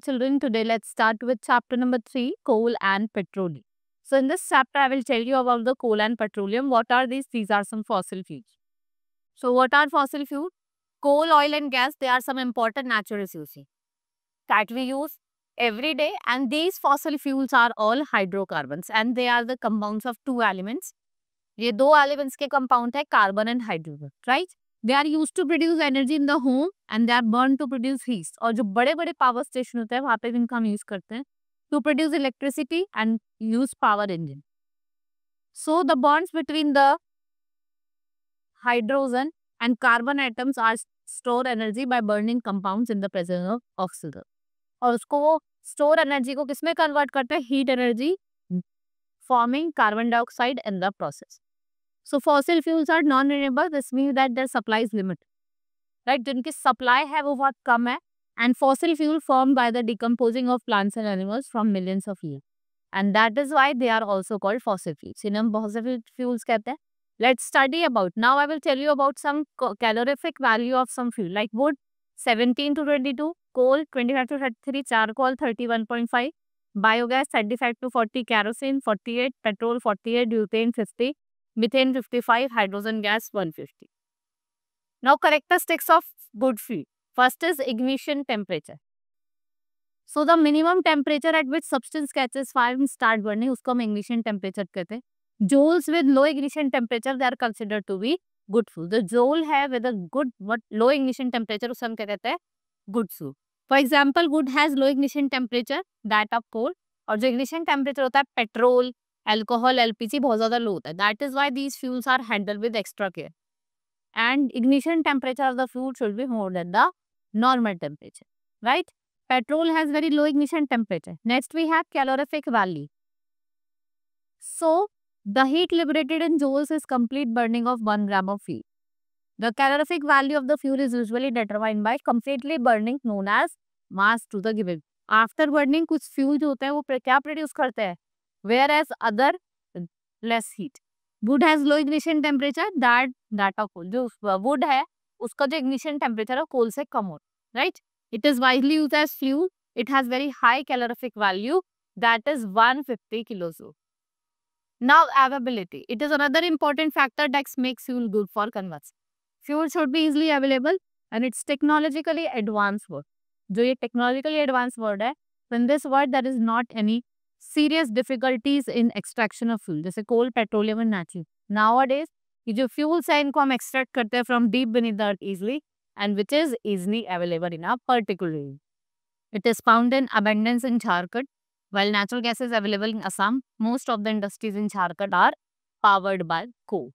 children, today let's start with chapter number 3, coal and petroleum. So in this chapter, I will tell you about the coal and petroleum. What are these? These are some fossil fuels. So what are fossil fuels? Coal, oil and gas, they are some important natural resources that we use every day, and these fossil fuels are all hydrocarbons and they are the compounds of two elements. ये दो elements के compound है carbon and hydrogen, right? They are used to produce energy in the home and they are burned to produce heat. और जो बड़े बड़े power station होते हैं वहाँ पे भी इनका हम use करते हैं to produce electricity and use power engine. So the bonds between the hydrogen and carbon atoms are store energy by burning compounds in the presence of oxygen. और उसको वो स्टोर एनर्जी को किसमें कन्वर्ट करते हैं? Heat energy, forming carbon dioxide in the process. So fossil fuels are non renewable. This means that their supply is limited, right? जिनकी supply है वो बहुत कम है. And fossil fuel form by the decomposing of plants and animals from millions of year, and that is why they are also called fossil fuels. इन्हें हम fossil fuels कहते हैं. Let's study about. Now I will tell you about some calorific value of some fuel like wood 17 to 22, coal 25 to 33, charcoal 31.5, biogas 35 to 40, kerosene 48, petrol 48, butane 50, methane 55, hydrogen gas 150. Now characteristics of good fuel. First is ignition temperature. So the minimum temperature at which substance catches fire and start burning, उसको हम ignition temperature कहते हैं. Joules with low ignition temperature they are considered to be good fuel. The joule है with a good low ignition temperature उसे हम क्या कहते हैं? Good fuel. For example, wood has low ignition temperature that of coal. और जो ignition temperature होता है पेट्रोल, अल्कोहल, एलपीजी बहुत ज्यादा लो होता है. That is why these fuels are handled with extra care. And ignition temperature of the fuel should be more than the normal temperature, right? Petrol has very low ignition temperature. Next we have calorific value. So the heat liberated in joules is complete burning of 1 gram of fuel. The calorific value of the fuel is usually determined by completely burning, known as mass to the given. After burning, कुछ fuel जो होता है वो क्या produce करते हैं? Whereas other less heat. Wood has low ignition temperature that of coal. जो wood है उसका जो ignition temperature है coal से कम होता है, right? It is widely used as fuel. It has very high calorific value, that is 150 kilojoule. Now availability. It is another important factor that makes fuel good for conversion. Fuel should be easily available and it's technologically advanced word. जो ये technologically advanced word है, in this word there is not any serious difficulties in extraction of fuel. जैसे coal, petroleum and natural. Nowadays ये जो fuels है इनको हम extract करते हैं from deep beneath the earth easily and which is easily available in a particular area. It is found in abundance in Jharkhand. While natural gas is available in Assam, most of the industries in Jharkhand are powered by coal.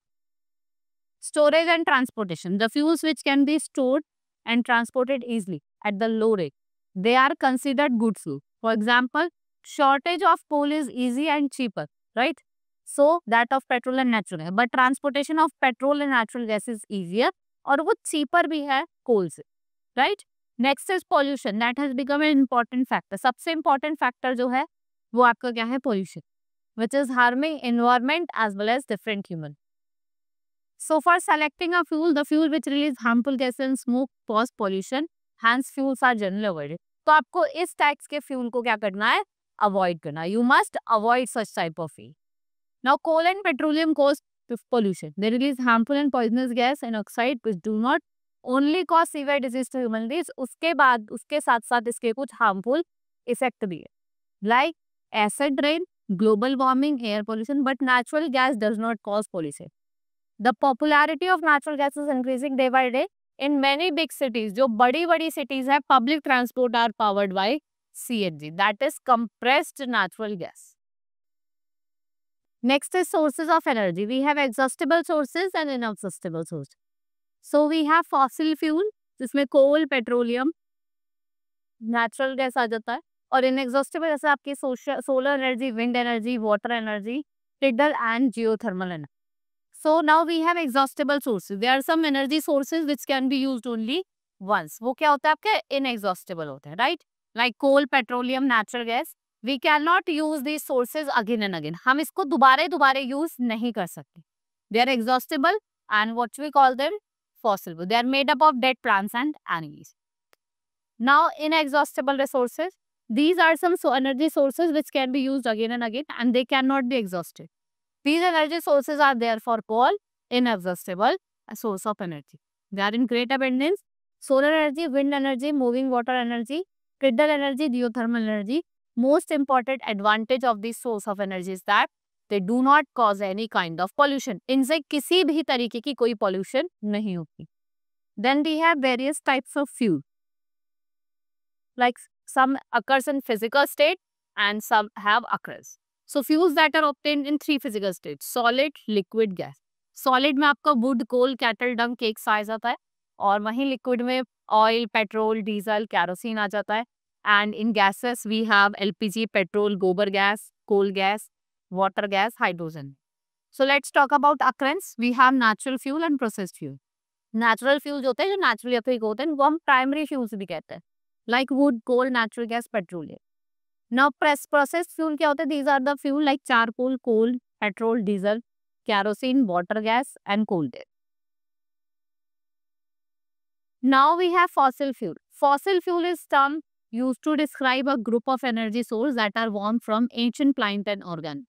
Storage and transportation. The fuels which can be stored and transported easily at the low rate, they are considered good fuel. For example, shortage of coal is easy and cheaper, right? So that of petrol and natural gas. But transportation of petrol and natural gas is easier और वो cheaper भी है coal से, right? Next is pollution. That has become an important factor. सबसे important factor जो है वो आपका क्या है? Pollution, which is harming environment as well as different human. So for selecting a fuel, the fuel which release harmful gases and smoke cause pollution. Hence fuels are generally avoided. तो आपको इस types के fuel को क्या करना है? Avoid करना. You must avoid such type of fuel. Now coal and petroleum cause pollution. They release harmful and poisonous gas and oxide which do not only cause severe disease to human beings. उसके बाद उसके साथ साथ इसके कुछ harmful effect भी है. Like acid rain, global warming, air pollution. But natural gas does not cause pollution. The popularity of natural gas is increasing day by day. In many big cities, जो बड़ी-बड़ी cities है, public transport are powered by CNG. That is compressed natural gas. Next is sources of energy. We have exhaustible sources and inexhaustible sources. So we have fossil fuel, जिसमें coal, petroleum, natural gas आ जाता है, और inexhaustible जैसे आपकी solar energy, wind energy, water energy, tidal and geothermal energy. So now we have exhaustible sources. There are some energy sources which can be used only once. वो क्या होता है आपके? Inexhaustible होते हैं, right? Like coal, petroleum, natural gas. We cannot use these sources again and again. हम इसको दोबारे use नहीं कर सकते. They are exhaustible and what we call them? Fossil. They are made up of dead plants and animals. Now inexhaustible resources. These are some energy sources which can be used again and again, and they cannot be exhausted. These energy sources are there for coal, inexhaustible a source of energy. They are in great abundance. Solar energy, wind energy, moving water energy, tidal energy, geothermal energy. Most important advantage of this source of energy is that they do not cause any kind of pollution. इनसे किसी भी तरीके की कोई pollution नहीं होती. Then we have various types of fuel. Like some occurs in physical state and some have occurs. So fuels that are obtained in three physical states: solid, liquid, gas. Solid में आपका wood, coal, cattle dung एक size आता है, और वहीं liquid में oil, petrol, diesel, kerosene आ जाता है. And in gases we have LPG, petrol, gobar gas, coal gas, water gas, hydrogen. So let's talk about occurrence. We have natural fuel and processed fuel. Natural fuel जो होते हैं, जो naturally occur होते हैं, वो हम primary fuels भी कहते हैं. Like wood, coal, natural gas, petroleum. Now processed fuel क्या होते हैं? These are the fuel like charcoal, coal, petrol, diesel, kerosene, water gas and coal gas. Now we have fossil fuel. Fossil fuel is term used to describe a group of energy source that are formed from ancient plant and organ.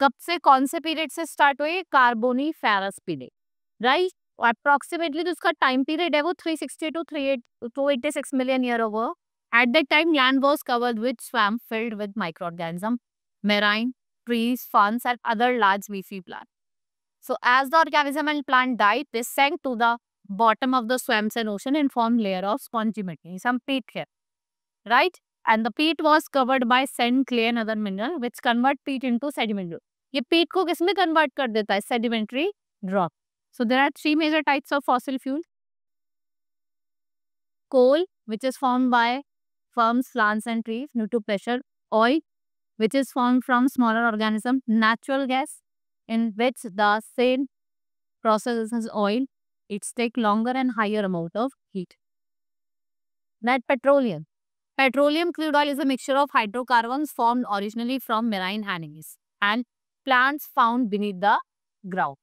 कब से, कौन से period से start हुए? Carboniferous period, right? Approximately जो उसका time period है वो 360 to 286 million year over. At that time, land was covered with swamp filled with microorganisms, marine, trees, ferns, and other large leafy plants. So, as the organism and plant died, they sank to the bottom of the swamps and ocean and formed layer of spongy material, some peat here, right? And the peat was covered by sand, clay, and other mineral, which convert peat into sedimentary. ये peat को किसमें convert कर देता है? Sedimentary rock. So, there are three major types of fossil fuel. Coal, which is formed by firms, plants and trees due to pressure. Oil, which is formed from smaller organisms. Natural gas, in which the same process as oil. It's take longer and higher amount of heat. That petroleum. Petroleum crude oil is a mixture of hydrocarbons formed originally from marine animals and plants found beneath the ground.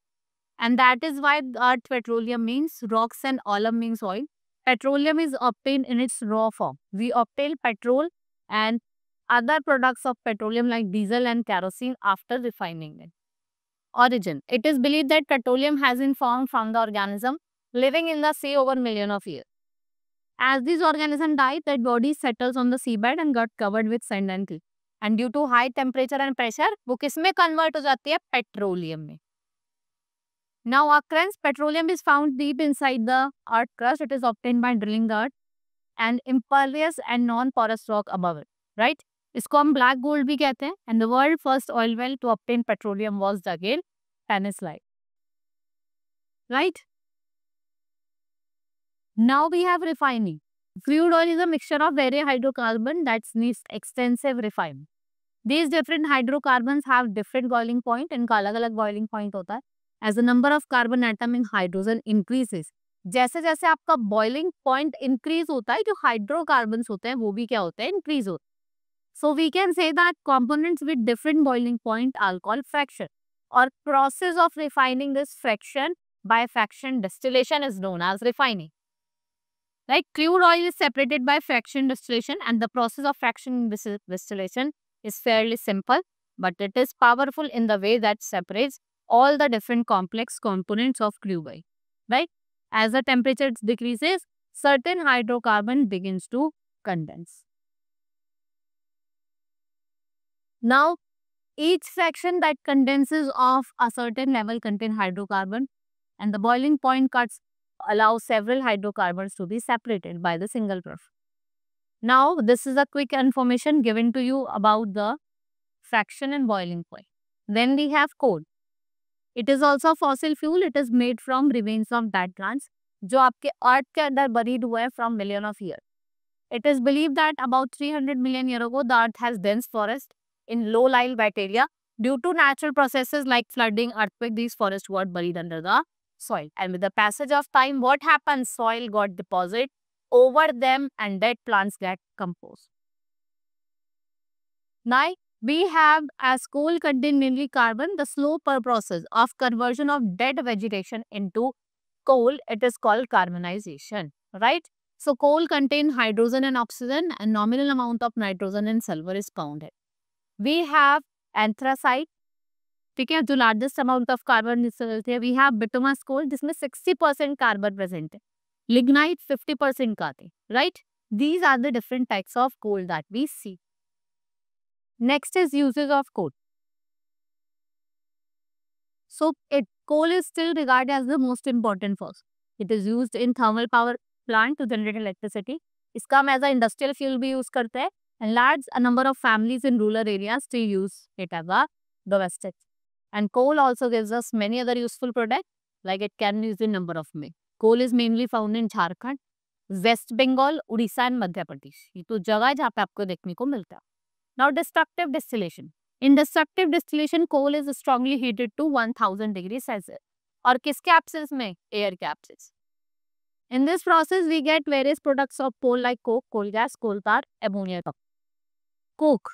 And that is why earth petroleum means rocks and oil means oil. Petroleum is obtained in its raw form. We obtain petrol and other products of petroleum like diesel and kerosene after refining it. Origin. It is believed that petroleum has been formed from the organism living in the sea over millions of years. As these organisms die, their body settles on the seabed and got covered with sand and clay. And due to high temperature and pressure, वो किसमें convert हो जाती है? Petroleum में. Now occurrence, petroleum is found deep inside the earth crust. It is obtained by drilling the earth and impervious and non-porous rock above it, right? इसको हम black gold भी कहते हैं. And the world first oil well to obtain petroleum was dug in Peninsular, right? Now we have refining. Crude oil is a mixture of various hydrocarbons that needs extensive refinement. These different hydrocarbons have different boiling point. इनका अलग-अलग boiling point होता है. As the number of carbon atom in hydrogen increases, जैसे जैसे आपका boiling point increase होता है, जो hydrocarbons होते हैं वो भी क्या होते हैं? Increase होते हैं. So we can say that components with different boiling point are called fraction. Or process of refining this fraction by fraction distillation is known as refining. Like crude oil is separated by fraction distillation, and the process of fraction distillation is fairly simple, but it is powerful in the way that separates all the different complex components of crude oil, right? As the temperature decreases, certain hydrocarbon begins to condense. Now, each fraction that condenses of a certain level contain hydrocarbon, and the boiling point cuts allow several hydrocarbons to be separated by the single process. Now, this is a quick information given to you about the fraction and boiling point. Then we have coal. It is also fossil fuel. It is made from remains of dead plants, जो आपके अर्थ के अंदर buried हुए हैं from million of years. It is believed that about 300 million years ago, the earth has dense forest in low-lying wet area. Due to natural processes like flooding, earthquake, these forests were buried under the soil. And with the passage of time, what happens? Soil got deposited over them and dead plants get composed. Now, we have, as coal contain mainly carbon, the slow process of conversion of dead vegetation into coal, it is called carbonization, right? So coal contain hydrogen and oxygen, and nominal amount of nitrogen and sulfur is found है. We have anthracite, ठीक है, जो largest amount of carbon research है. We have bituminous coal जिसमें 60% carbon present है. Lignite 50% का आते, right. These are the different types of coal that we see. Next is uses of coal. So coal is still regarded as the most important fossil. It is used in thermal power plant to generate electricity. इसका हम as a industrial fuel भी use करते हैं, and large a number of families in rural areas still use it as a domestic. And coal also gives us many other useful products, like it can be used in number of ways. Coal is mainly found in Jharkhand, West Bengal, Odisha and Madhya Pradesh. ये तो जगह है जहाँ पे आपको देखने को मिलता है. Now destructive distillation. In destructive distillation, coal is strongly heated to 1000 degrees Celsius. और किसके absence में? Air के absence. In this process, we get various products of coal like coke, coal gas, coal tar, ammonia. Coke.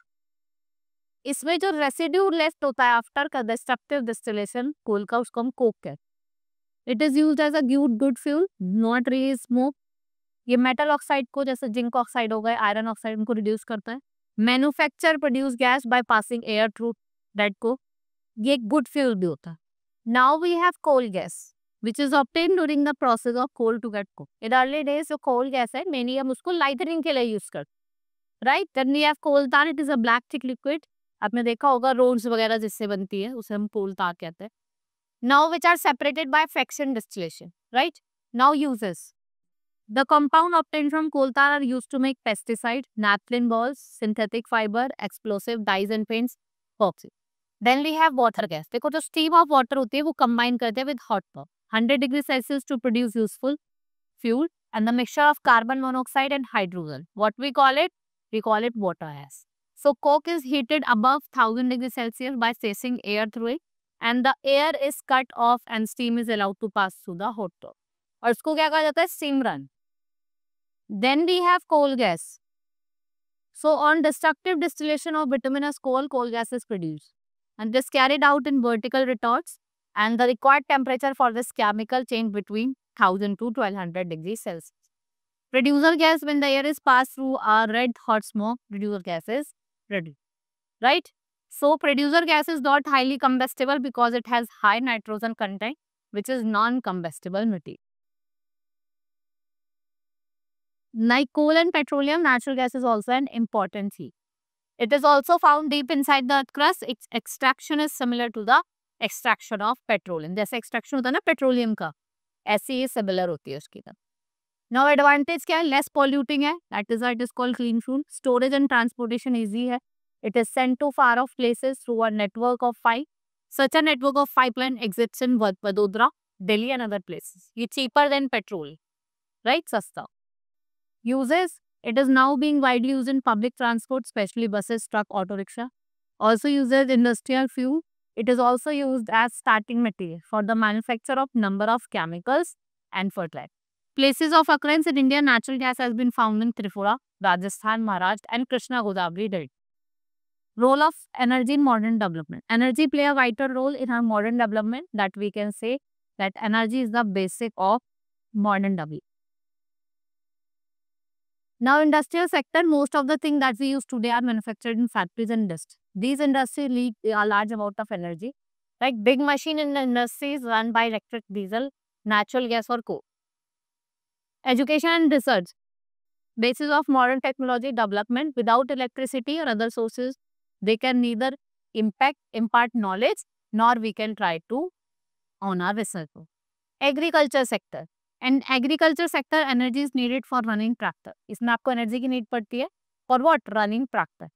इसमें जो residue left होता है after का destructive distillation कोल का, उसको हम कोक कहते हैं. It is used as a good fuel, not release smoke. ये मेटल ऑक्साइड को, जैसे जिंक ऑक्साइड हो गए, आयरन ऑक्साइड, उनको रिड्यूस करता है. Manufacture produce gas by passing air through that को. ये गुड फ्यूल भी होता है. Now we have coal gas which is obtain during the process of coal to get coke. In early days जो coal gas है mainly हम उसको lightning के लिए यूज करते हैं, राइट. देन वी हैव कोल तार. It is a black thick liquid. आपने देखा होगा रोड्स वगैरह जिससे बनती है उसे हम कोल तार कहते हैं. Now which are separated by fraction distillation, right. Now uses. The compound obtained from coal tar are used to make pesticide, naphthalene balls, synthetic fiber, explosive dyes and paints, epoxy. Then we have water gas. देखो जो steam of water होती है वो combine करते हैं with hot pump, 100 degrees Celsius to produce useful fuel and the mixture of carbon monoxide and hydrogen. What we call it? We call it water gas. So coke is heated above 1000 degrees Celsius by forcing air through it, and the air is cut off and steam is allowed to pass through the hot tub. और इसको क्या कहा जाता है? Steam run. Then we have coal gas. So on destructive distillation of bituminous coal, coal gas is produced. And this carried out in vertical retorts, and the required temperature for this chemical change between 1000 to 1200 degrees Celsius. Producer gas, when the air is passed through a red hot smoke, producer gas is produced. Right? So producer gas is not highly combustible because it has high nitrogen content, which is non-combustible material. Like coal and petroleum, natural gas is also an important heat. It is also found deep inside the earth crust. Its extraction is similar to the extraction of petroleum. जैसे extraction होता है ना petroleum का, ऐसी ये similar होती है उसकी तरह. Now advantage क्या है? Less polluting है. That is why it is called clean fuel. Storage and transportation easy है. It is sent to far off places through a network of 5. Such a network of pipeline exists in Vadodara, Delhi and other places. ये cheaper than petrol, right? सस्ता. Uses. It is now being widely used in public transport, especially buses, truck, auto rickshaw. Also used as industrial fuel. It is also used as starting material for the manufacture of number of chemicals and fertilizers. Places of occurrence in India, natural gas has been found in Tripura, Rajasthan, Maharashtra and Krishna Godavari Delta. Role of energy in modern development. Energy play a vital role in our modern development, that we can say that energy is the basic of modern development. Now, industrial sector, most of the things that we use today are manufactured in factories and industries. These industries need a large amount of energy. Like big machine in the industries run by electric, diesel, natural gas or coal. Education and research. Basis of modern technology development. Without electricity or other sources, they can neither impart knowledge, nor we can try to on our research. Agriculture sector. And agriculture sector, energy is needed for running tractor. इसमें आपको energy की need पड़ती है for what? Running tractor.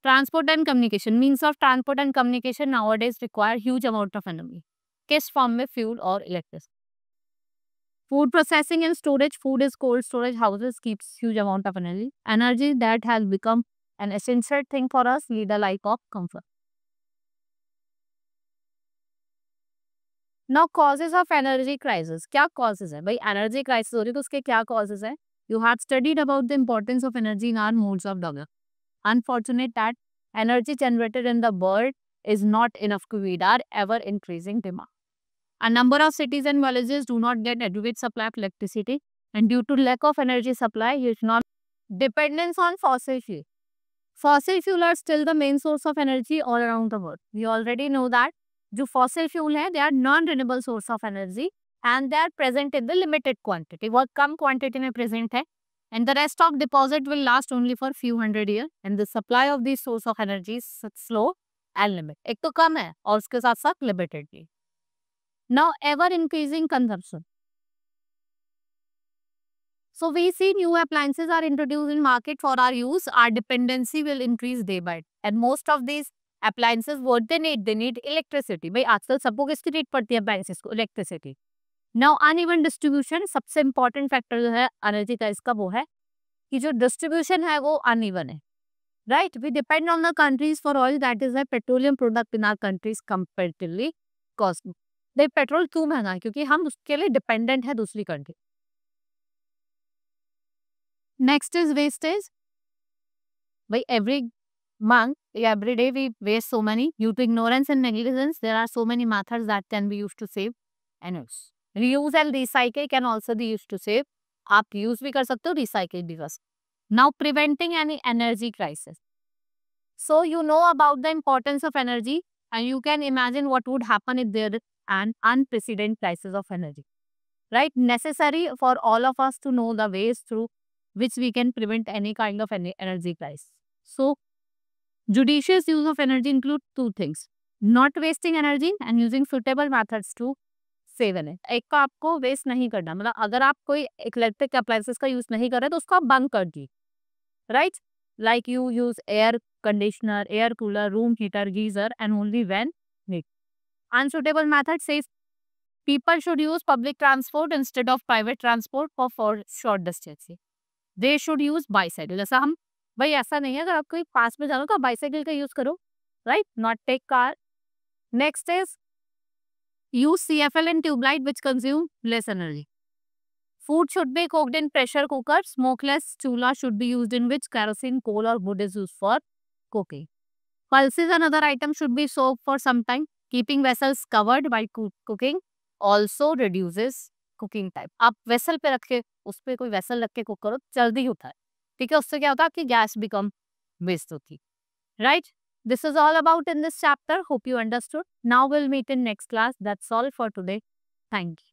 Transport and communication. Means of transport and communication nowadays require huge amount of energy. किस form में? Fuel or electricity. Food processing and storage. Food is cold storage houses, keeps huge amount of energy. Energy that has become an essential thing for us, lead a life of comfort. Now causes of energy crisis. क्या causes है? भाई energy crisis हो रही है तो उसके क्या causes है? You have studied about the importance of energy in our modes of development. Unfortunate that energy generated in the world is not enough to meet our ever increasing demand. A number of cities and villages do not get adequate supply of electricity and due to lack of energy supply, economic dependence on fossil fuel. Fossil fuel are still the main source of energy all around the world. We already know that जो fossil fuel है, they are non-renewable source of energy and they are present in the limited quantity. बहुत कम quantity में present है and the rest of deposit will last only for few hundred years and the supply of these source of energy is slow and limited. एक तो कम है और उसके साथ साथ limited भी. Now ever increasing consumption. So we see new appliances are introduced in market for our use. Our dependency will increase day by day. And most of these appliances, what they need electricity. भाई आजकल सबको किसकी need पड़ती है appliances को? Electricity. Now uneven distribution सबसे important factor जो है energy का इसका वो है कि जो distribution है वो uneven है. Right? We depend on the countries for oil, that is a petroleum product in our countries comparatively costly. भाई पेट्रोल क्यों महंगा है? क्योंकि हम उसके लिए डिपेंडेंट है दूसरी country. Next is wastage. By every month, every day we waste so many. Due to ignorance and negligence, there are so many methods that can be used to save energy. Reuse and recycle can also be used to save. आप use भी कर सकते हो, recycle भी कर सकते हो. Now preventing any energy crisis. So you know about the importance of energy and you can imagine what would happen if there is an unprecedented crisis of energy. Right? Necessary for all of us to know the ways through which we can prevent any kind of energy crisis. So, judicious use of energy include two things. Not wasting energy and using suitable methods to save energy. एक तो आपको waste नहीं करना, मतलब अगर आप कोई electric appliances का यूज नहीं कर रहे तो उसको आप बंद कर दी. Right? Like you use air conditioner, air cooler, room heater, geyser and only when needed. Unsuitable method says people should use public transport instead of private transport for short distance. They should use bicycle. जैसा हम भाई ऐसा नहीं है, अगर आप कोई पास में जाना तो आप बाइसाइकिल का यूज करो. Right? Not take car. Next is use CFL and tube light which consume less energy. Food should be cooked in pressure cooker. Smokeless chula should be used in which kerosene, coal or wood is used for cooking. Pulses and other items should be soaked for some time. Keeping vessels covered while cooking also reduces cooking time. आप vessel पे रख के उस पे कोई vessel रख के cook करो, जल्दी होता है. ठीक है, उससे क्या होता है आपकी गैस भी कम वेस्ट होती. Right? This is all about in this chapter. Hope you understood. Now we'll meet in next class. That's all for today. Thank you.